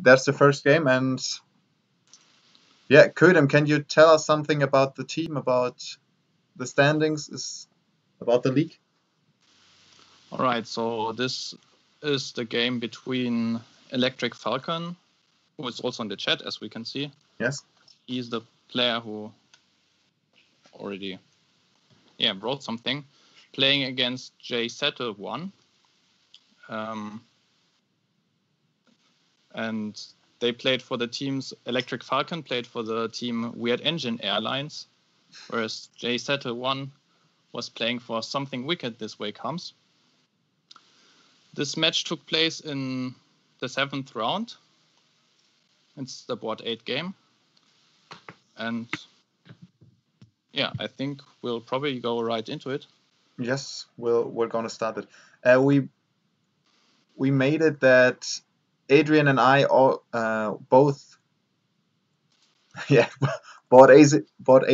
that's the first game, and yeah, Ködem, can you tell us something about the team, about the standings, about the league? All right, so this is the game between Electric Falcon, who is also in the chat, as we can see. Yes. He's the player who already wrote something, playing against Jsettle1. And they played for the teams, Electric Falcon played for the team Weird Engine Airlines, whereas Jsettle1 was playing for Something Wicked This Way Comes. This match took place in the 7th round. It's the board 8 game. And yeah, I think we'll probably go right into it. Yes, we're gonna start it. We made it that Adrian and I all both board 8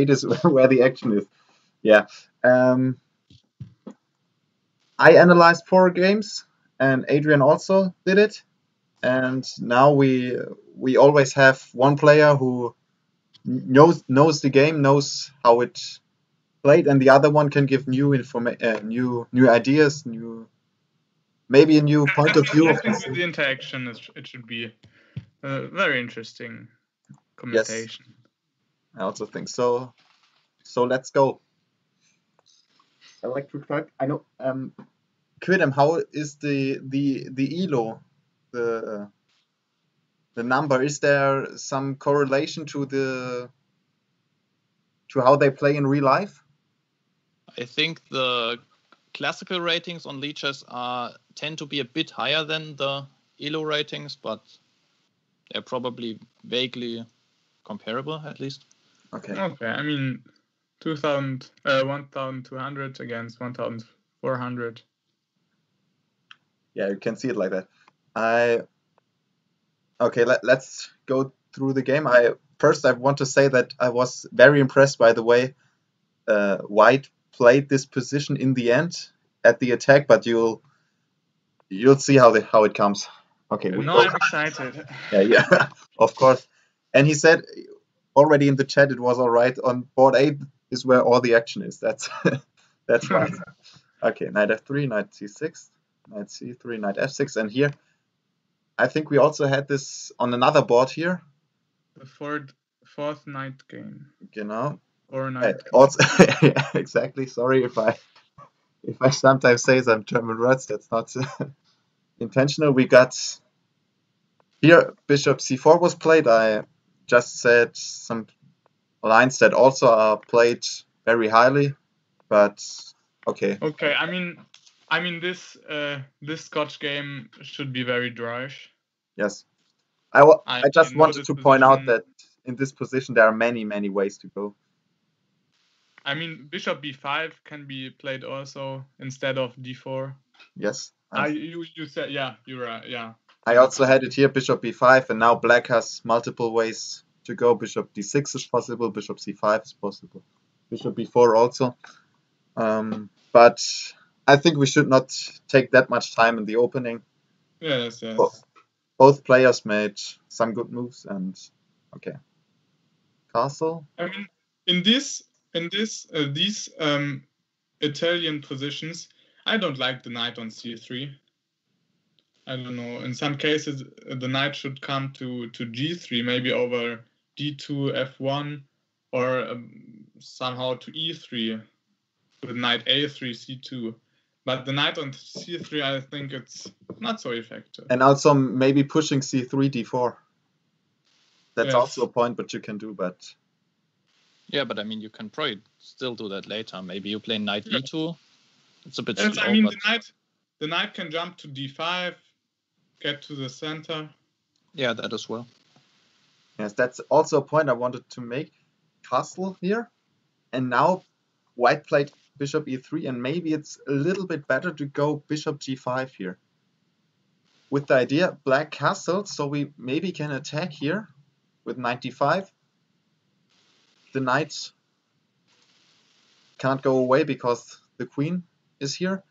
is where the action is. Yeah. I analyzed 4 games and Adrian also did it. And now we always have one player who knows the game, knows how it played, and the other one can give new new ideas, maybe a new point of view. I think with the interaction, it should be a very interesting commentation. Yes, I also think so. So let's go. Electric Falcon. I know. Quidem, how is the elo, the number? Is there some correlation to how they play in real life? I think the classical ratings on Lichess tend to be a bit higher than the elo ratings, but they're probably vaguely comparable at least. Okay. Okay, I mean, 1,200 against 1,400. Yeah, you can see it like that. Okay, let's go through the game. First I want to say that I was very impressed by the way White played this position in the end at the attack, but you'll see how it comes. Okay. No, I'm excited. Yeah, of course. And he said already in the chat it was all right. On board 8 is where all the action is. That's right. Okay, knight f3, knight c6, knight c3, knight f6, and here I think we also had this on another board here. The fourth knight game. Genau. Or knight. Also, yeah, exactly. Sorry if I sometimes say some German words. That's not intentional. We got here bishop c4 was played. I just said some lines that also are played very highly, but okay. Okay, I mean this Scotch game should be very dry-ish. Yes, I just wanted to point out that in this position there are many ways to go. I mean, bishop b5 can be played also instead of d4. Yes. You said, yeah, you're right, yeah. I also had it here, bishop b5, and now black has multiple ways to go. Bishop d6 is possible, bishop c5 is possible, bishop b4 also. But I think we should not take that much time in the opening. Yes. Both players made some good moves, and okay. Castle. I mean, in these Italian positions, I don't like the knight on c3. I don't know. In some cases, the knight should come to g3, maybe over d2, f1, or somehow to e3 with knight a3, c2. But the knight on c3, I think it's not so effective. And also maybe pushing c3, d4. That's Yes. also a point, but you can do, but... Yeah, but I mean, you can probably still do that later. Maybe you play knight e2. It's a bit Yes, slow, I mean, but... the knight can jump to d5, get to the center. Yeah, that as well. Yes, that's also a point I wanted to make. Castle here, and now White played bishop e3, and maybe it's a little bit better to go bishop g5 here. With the idea, black castle, so we maybe can attack here with knight d5. The knight can't go away because the queen is here,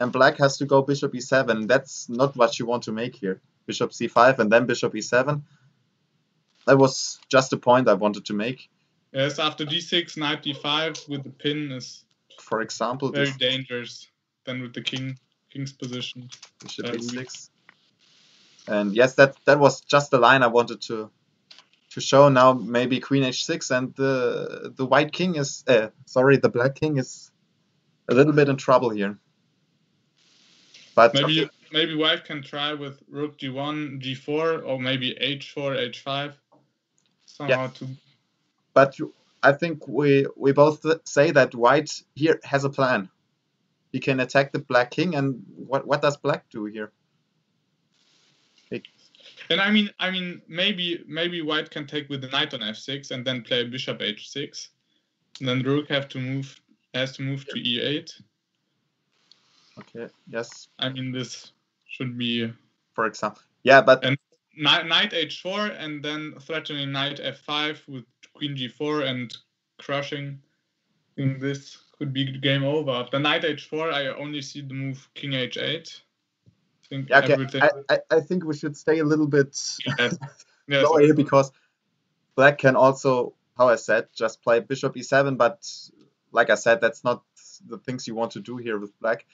and black has to go bishop e7. That's not what you want to make here. bishop c5 and then bishop e7. That was just a point I wanted to make. Yes, after d6, knight d5 with the pin is, for example, very this dangerous than with the king's position. bishop e6. And yes, that was just the line I wanted to show. Now maybe queen h6, and the white king is the black king is a little bit in trouble here. But maybe white can try with rook g1, g4, or maybe h4, h5 somehow to. But I think we both say that white here has a plan. He can attack the black king, and what does black do here? And I mean, maybe white can take with the knight on f6 and then play bishop h6, and then rook has to move to e8. Okay. Yes. I mean, this should be, for example. Yeah, but and knight h4 and then threatening knight f5 with queen g4 and crushing. I think this could be game over. After knight h4, I only see the move king h8. I think we should stay a little bit yes, lower here, because black can also, how I said, just play bishop e7, but like I said, that's not the things you want to do here with black.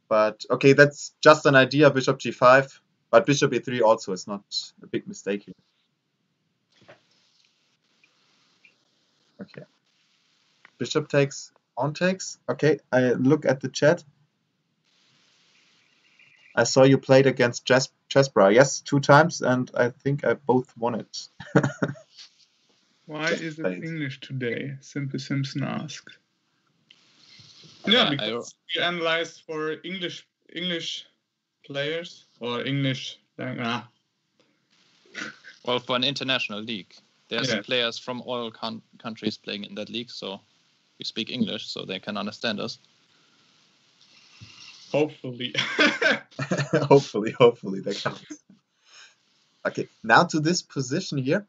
But okay, that's just an idea, bishop g5, but bishop e3 also is not a big mistake here. Okay. Bishop takes, pawn takes. Okay, I look at the chat. I saw you played against Chessbra. Yes, 2 times, and I think I both won it. Why is it English today? Simple Simpson asked. Yeah, because we analyze for English players or English. Well, for an international league, there's players from all countries playing in that league, so we speak English, so they can understand us. Hopefully. hopefully they can. Okay, now to this position here.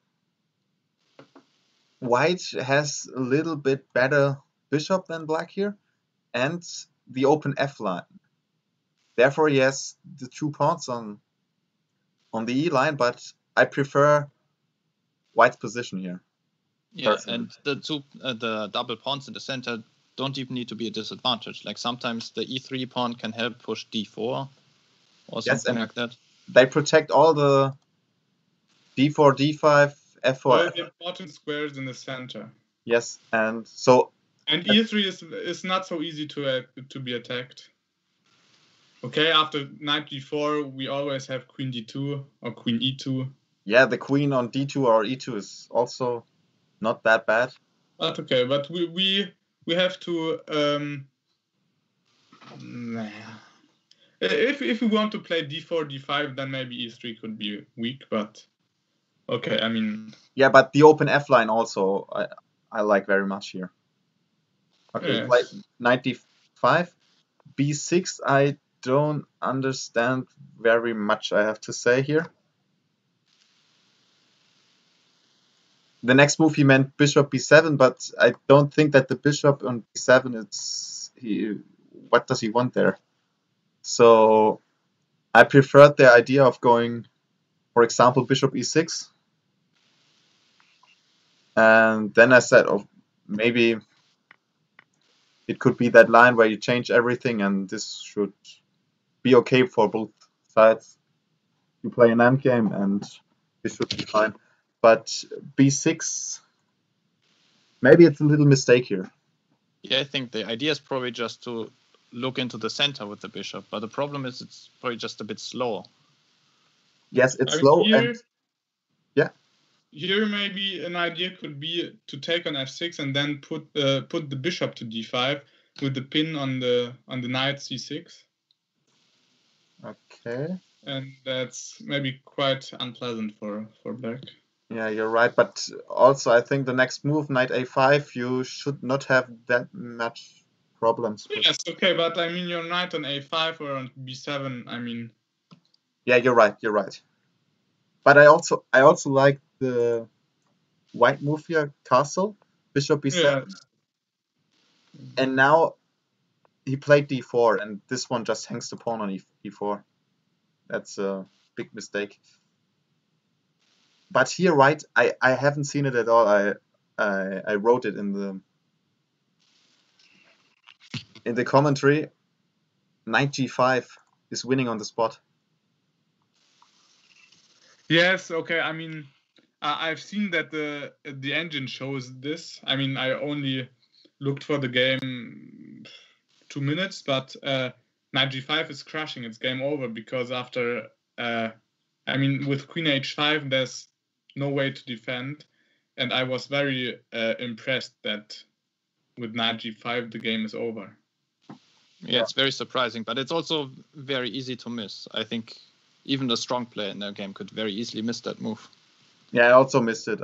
White has a little bit better bishop than black here, and the open F line. Therefore, he has the 2 pawns on the E line, but I prefer white's position here. Yeah, personally. And the double pawns in the center don't even need to be a disadvantage. Like sometimes the e3 pawn can help push d4 or something like that. They protect all the d4, d5, f4. All the important squares in the center. Yes, and so. And e3 is not so easy to be attacked. Okay, after knight d4, we always have queen d2 or queen e2. Yeah, the queen on d2 or e2 is also not that bad. But okay, but we have to if we want to play d4, d5, then maybe e3 could be weak, but okay, I mean. Yeah, but the open F line also I like very much here. Okay, yes. Play knight d5, b6. I don't understand very much, I have to say here. The next move he meant bishop b7, but I don't think that the bishop on b7 what does he want there? So I preferred the idea of going, for example, bishop e6. And then I said, oh, maybe it could be that line where you change everything, and this should be okay for both sides. You play an endgame and this should be fine. But b6, maybe it's a little mistake here. Yeah, I think the idea is probably just to look into the center with the bishop, but the problem is it's probably just a bit slow. Yes, it's slow. And yeah. Here maybe an idea could be to take on f6 and then put the bishop to d5 with the pin on the knight c6. Okay. And that's maybe quite unpleasant for black. Yeah, you're right. But also, I think the next move, knight a5, you should not have that much problems with. Yes, okay, but I mean your knight on a5 or on b7, I mean. Yeah, you're right. You're right. But I also like the white move here, castle, bishop b7. Yeah. And now he played d4, and this one just hangs the pawn on e4. That's big mistake. But here, right, I haven't seen it at all. I wrote it in the commentary. Knight g5 is winning on the spot. Yes, okay. I mean, I've seen that the engine shows this. I mean, I only looked for the game 2 minutes, but Knight g5 is crushing. It's game over because after, I mean, with Queen h5, there's no way to defend, and I was very impressed that with Knight g5 the game is over. Yeah, it's very surprising, but it's also very easy to miss. I think even a strong player in their game could very easily miss that move. Yeah, I also missed it.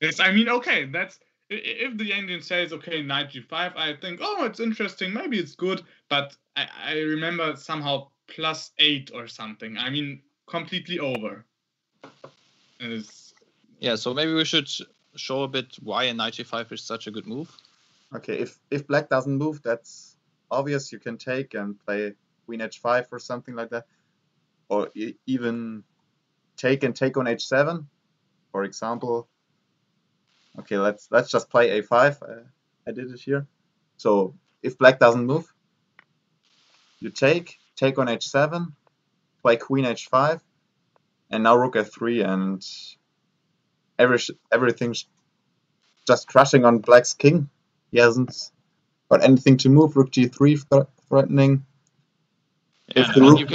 Yes, I mean, okay, that's if the engine says okay, Knight g5, I think, oh, it's interesting, maybe it's good, but I remember somehow +8 or something. I mean, completely over. Yeah, so maybe we should show a bit why a Knight g5 is such a good move. Okay, if black doesn't move, that's obvious. You can take and play Queen h5 or something like that, or even take and take on h7, for example. Okay, let's just play a5. I did it here. So if black doesn't move, you take on h7, play Queen h5, and now rook f3, and everything's just crushing on black's king. He hasn't got anything to move. Rook g3 threatening. Yeah, and you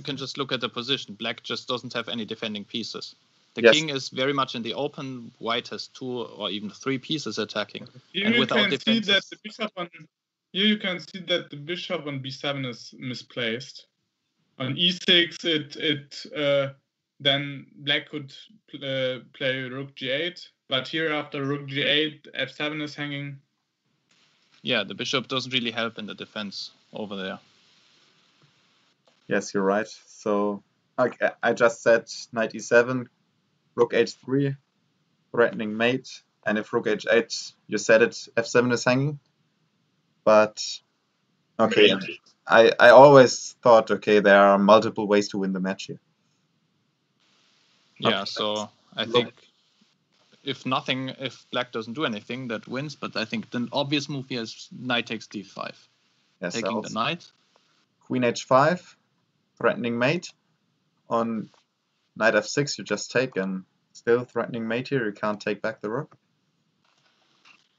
can just look at the position. Black just doesn't have any defending pieces. The king is very much in the open. White has 2 or even 3 pieces attacking. Here and you without can defenses, see that the bishop on here you can see that the bishop on b7 is misplaced. On e6, then black could play rook g8, but here after rook g8, f7 is hanging. Yeah, the bishop doesn't really help in the defense over there. Yes, you're right. So I just said knight e7, rook h3, threatening mate, and if rook h8, you said it, f7 is hanging. But okay, I always thought, okay, there are multiple ways to win the match here. Yeah, so I think if black doesn't do anything, that wins. But I think the obvious move here is knight takes d5. Yes, taking the knight. Queen h5, threatening mate. On knight f6, you just take, and still threatening mate here. You can't take back the rook.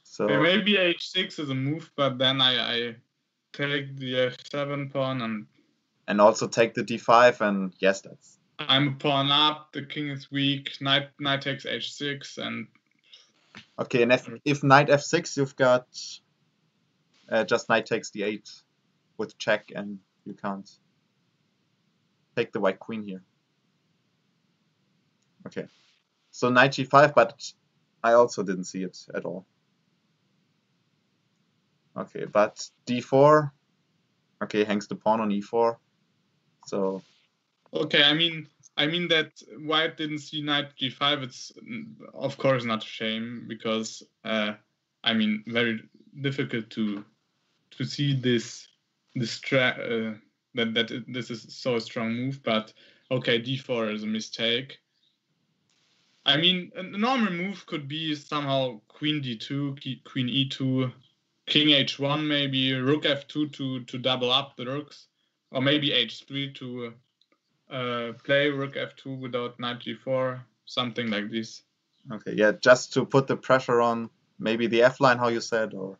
So maybe h6 is a move, but then I take the f7 pawn and also take the d5, and yes, that's. I'm a pawn up. The king is weak. Knight takes h6, and okay. And if knight f6, you've got just knight takes d8 with check, and you can't take the white queen here. Okay, so knight g5, but I also didn't see it at all. Okay, but d4. Okay, hangs the pawn on e4. So. Okay, I mean that white didn't see knight g5. It's of course not a shame because I mean very difficult to see this that this is so a strong move. But okay, d4 is a mistake. I mean a normal move could be somehow queen d2, queen e2, king h1, maybe rook f2 to double up the rooks, or maybe h3 to play rook f2 without knight g4, something like this. Okay, yeah, just to put the pressure on maybe the f line, how you said, or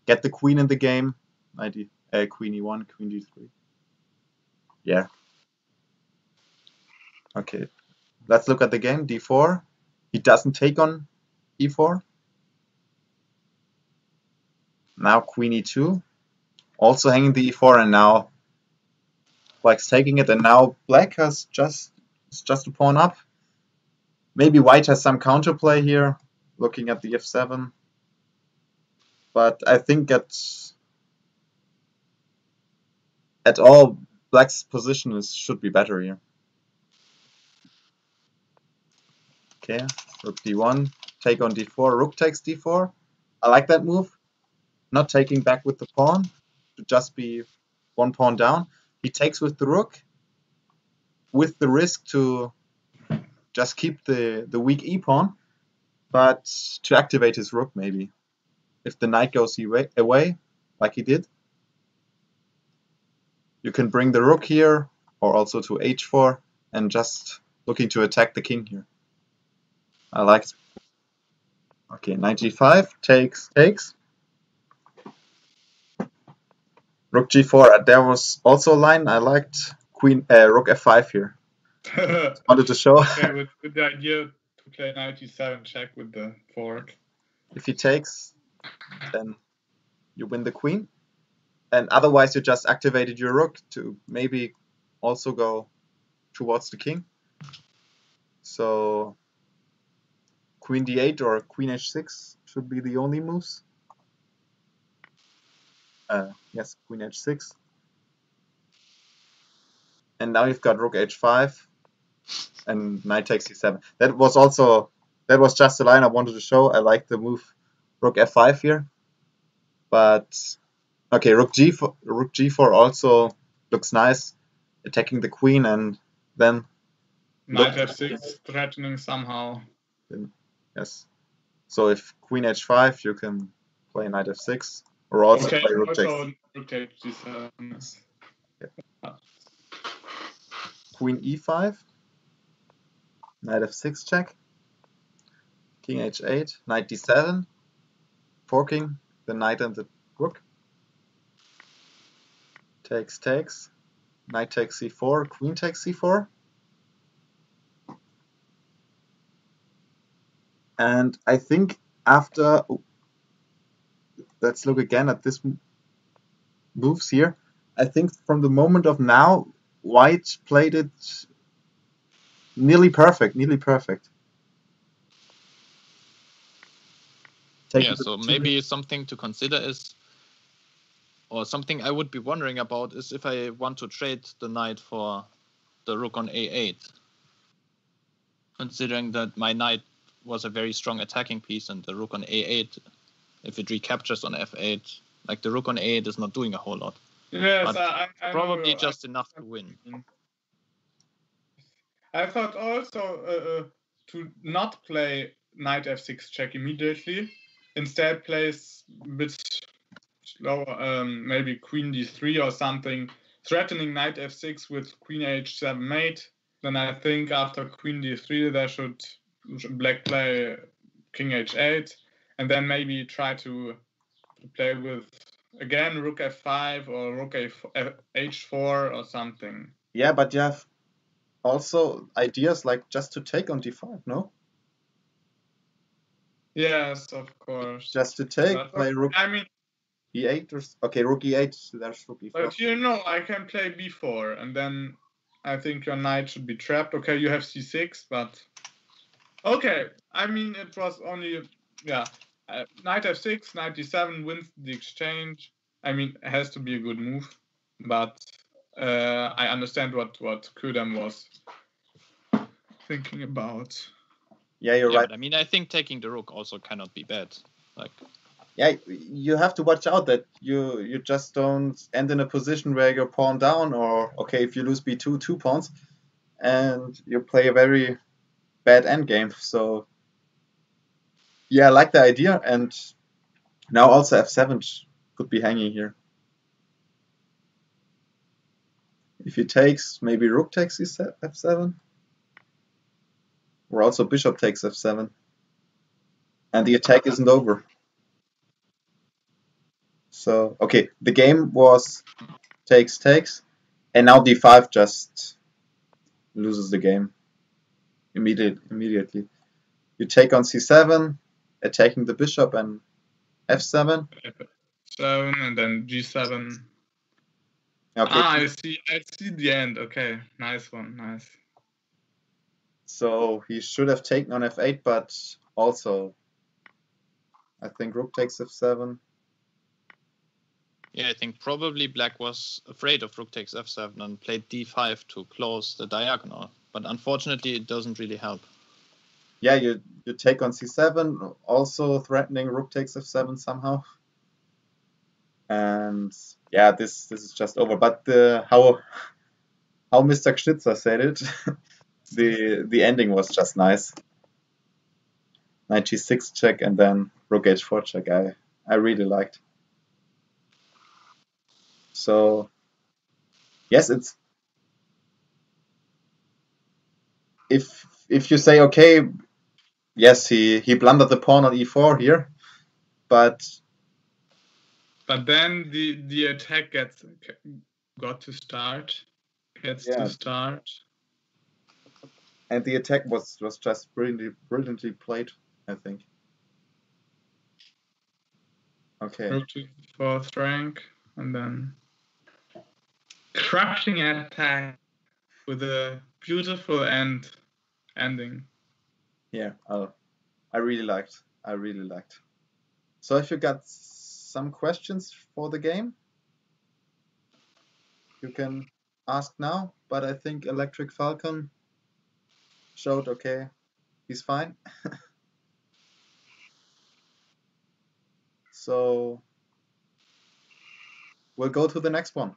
get the queen in the game. Queen e1, queen d3. Yeah. Okay, let's look at the game. d4. He doesn't take on e4. Now queen e2. Also hanging the e4, and now black's taking it, and now black has just a pawn up. Maybe white has some counterplay here, looking at the f7. But I think at all, black's position should be better here. Okay, rook d1, take on d4, rook takes d4. I like that move. Not taking back with the pawn, to just be one pawn down. He takes with the rook. with the risk to just keep the weak e-pawn, but to activate his rook maybe. If the knight goes away, like he did, you can bring the rook here, or also to h4, and just looking to attack the king here. I liked. Okay, knight g5, takes. Rook g4, there was also a line I liked. Rook f5 here. Wanted to show. Okay, with the idea to play knight g7 check with the fork. If he takes, then you win the queen. And otherwise you just activated your rook to maybe also go towards the king. So queen d8 or queen h6 should be the only moves. Yes, queen h6. And now you've got rook h5 and knight takes c7. That was just the line I wanted to show. I like the move rook f5 here. But okay, rook g4 also looks nice, attacking the queen, and then knight f6 threatening somehow. Yes. So if queen h5, you can play knight f6, or also okay, play rook takes. Rook takes g7. Yeah. Queen e5, knight f6 check, king h8, knight d7, forking the knight and the rook. Takes, knight takes c4, queen takes c4. And I think after, let's look again at this moves here. I think from the moment of now, white played it nearly perfect. Yeah, so maybe something to consider is, or something I would be wondering about is if I want to trade the knight for the rook on a8. Considering that my knight was a very strong attacking piece and the rook on a8, if it recaptures on f8, like the rook on a8 is not doing a whole lot. Yes, but I probably know, just enough to win. I thought also to not play knight f6 check immediately, instead plays a bit slower, maybe queen d3 or something, threatening knight f6 with queen h7 mate. Then I think after queen d3 there should black play king h8, and then maybe try to play with again rook f5 or rook h4 or something. Yeah, but you have also ideas like just to take on d5, no? Yes, of course. Just to take, but, play rook e8 or okay, rook e8. There's rook e4. But you know, I can play b4, and then I think your knight should be trapped. Okay, you have c6, but okay. I mean, it was only knight f6, knight d7 wins the exchange. I mean, it has to be a good move, but I understand what Kudam was thinking about. Yeah, you're right. But I mean, I think taking the rook also cannot be bad. Like, yeah, you have to watch out that you just don't end in a position where you're pawn down, or okay, if you lose b2, 2 pawns, and you play a very bad endgame. So yeah, I like the idea, and now also f7 could be hanging here. If he takes, maybe rook takes f7, or also bishop takes f7, and the attack isn't over. So okay, the game was takes, and now d5 just loses the game immediately. You take on c7, attacking the bishop, and f7. 7 and then g7. Okay. I see the end. Okay, nice one, nice. So he should have taken on f8, but also I think rook takes f7. Yeah, I think probably black was afraid of rook takes f7 and played d5 to close the diagonal. But unfortunately, it doesn't really help. Yeah, you take on c7, also threatening rook takes f7 somehow. And yeah, this is just over. But how Mr. Schnitzer said it. The ending was just nice. Knight g6 check and then rook h4 check. I really liked. So yes, it's if you say okay, yes, he blundered the pawn on e4 here, but then the attack got to start. Gets to start. And the attack was just brilliantly played, I think. Okay. Rook to fourth rank, and then crushing attack with a beautiful ending. Yeah, I really liked. So if you got some questions for the game, you can ask now, but I think Electric Falcon showed okay, he's fine. So we'll go to the next one.